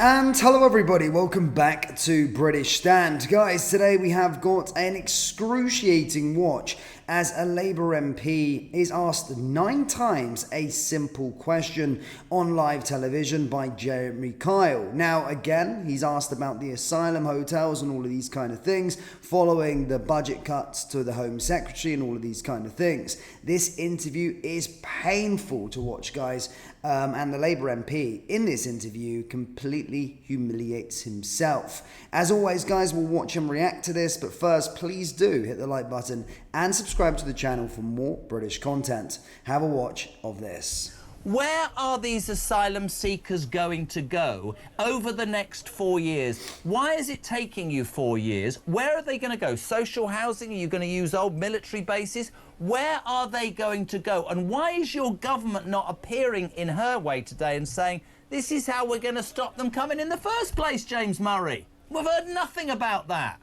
And hello everybody, welcome back to British Stand. Guys, today we have got an excruciating watch as a Labour MP is asked 9 times a simple question on live television by Jeremy Kyle. Now again, he's asked about the asylum hotels and all of these kind of things, following the budget cuts to the Home Secretary and all of these kind of things. This interview is painful to watch, guys, and the Labour MP in this interview completely humiliates himself. As always, guys, we'll watch him react to this, but first, please do hit the like button and subscribe to the channel for more British content. Have a watch of this. Where are these asylum seekers going to go over the next 4 years? Why is it taking you 4 years? Where are they going to go? Social housing? Are you going to use old military bases? Where are they going to go? And why is your government not appearing in her way today and saying, this is how we're going to stop them coming in the first place, James Murray? We've heard nothing about that.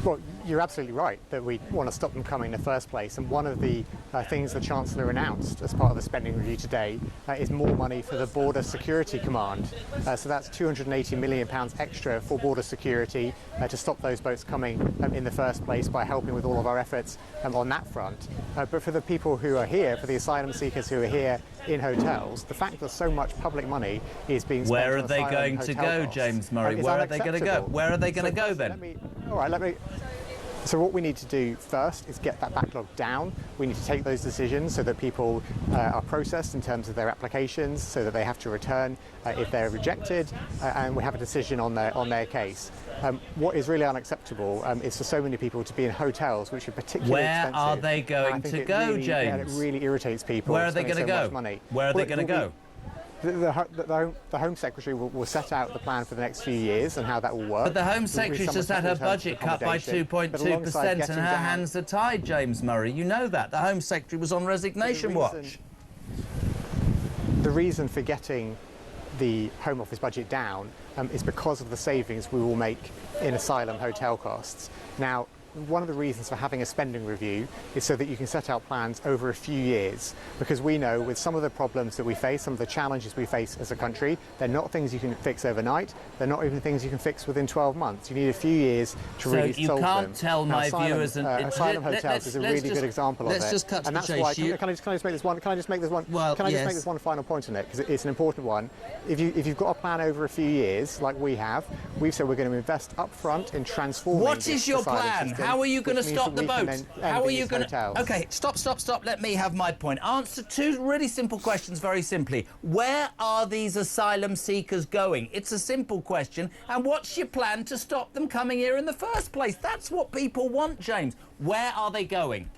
Well, you're absolutely right that we want to stop them coming in the first place, and one of the things the Chancellor announced as part of the spending review today is more money for the Border Security Command. So that's £280 million extra for border security to stop those boats coming in the first place by helping with all of our efforts on that front. But for the people who are here, for the asylum seekers who are here in hotels, the fact that so much public money is being spent Where are on they asylum going to go, costs, James Murray? Where are they going to go? Where are they going to go then? So what we need to do first is get that backlog down. We need to take those decisions so that people are processed in terms of their applications, so that they have to return if they're rejected, and we have a decision on their case. What is really unacceptable is for so many people to be in hotels, which are particularly expensive. Where are they going to go, James? It really irritates people. Where are they going to go? Where are they going to go? The Home Secretary will set out the plan for the next few years and how that will work. But the Home Secretary just had her budget cut by 2.2% and her hands are tied, James Murray. You know that. The Home Secretary was on resignation watch. The reason for getting the Home Office budget down is because of the savings we will make in asylum hotel costs. Now, one of the reasons for having a spending review is so that you can set out plans over a few years, because we know with some of the problems that we face, some of the challenges we face as a country, they're not things you can fix overnight, they're not even things you can fix within 12 months. You need a few years to really solve them. So you can't tell my viewers... Asylum hotels is a really good example of it. Let's just cut to the chase. Can I just make this one? Can I just make this one? Well, can I just make this one final point on it, because it's an important one. If you've got a plan over a few years, like we have, we've said we're going to invest up front in transforming. What is your plan? How are you going to stop the boat? How are you going to... OK, stop. Let me have my point. Answer 2 really simple questions very simply. Where are these asylum seekers going? It's a simple question. And what's your plan to stop them coming here in the first place? That's what people want, James. Where are they going?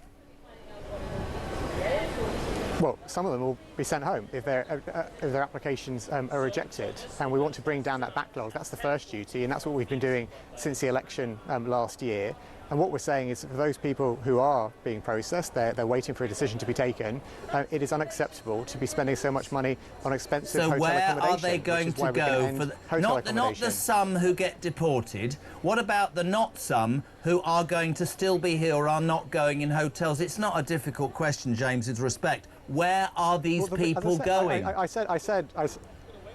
Well, some of them will be sent home if their applications are rejected, and we want to bring down that backlog. That's the first duty, and that's what we've been doing since the election last year. And what we're saying is, for those people who are being processed, they're waiting for a decision to be taken, it is unacceptable to be spending so much money on expensive hotel accommodation. So where are they going to go? Not the some who get deported. What about the not some who are going to still be here or are not going in hotels? It's not a difficult question, James, with respect. Where are these people going?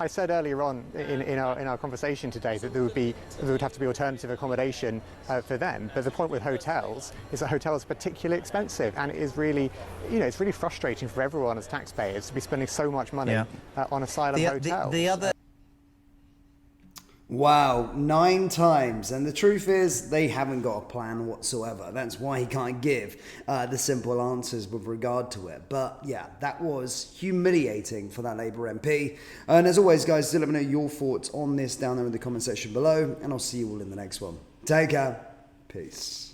I said earlier on in our conversation today that there would have to be alternative accommodation for them. But the point with hotels is that hotels are particularly expensive, and it is really, it's really frustrating for everyone as taxpayers to be spending so much money on asylum hotels. Wow, 9 times. And the truth is, they haven't got a plan whatsoever. That's why he can't give the simple answers with regard to it. But yeah, that was humiliating for that Labour MP. And as always, guys, do let me know your thoughts on this down there in the comment section below. And I'll see you all in the next one. Take care. Peace.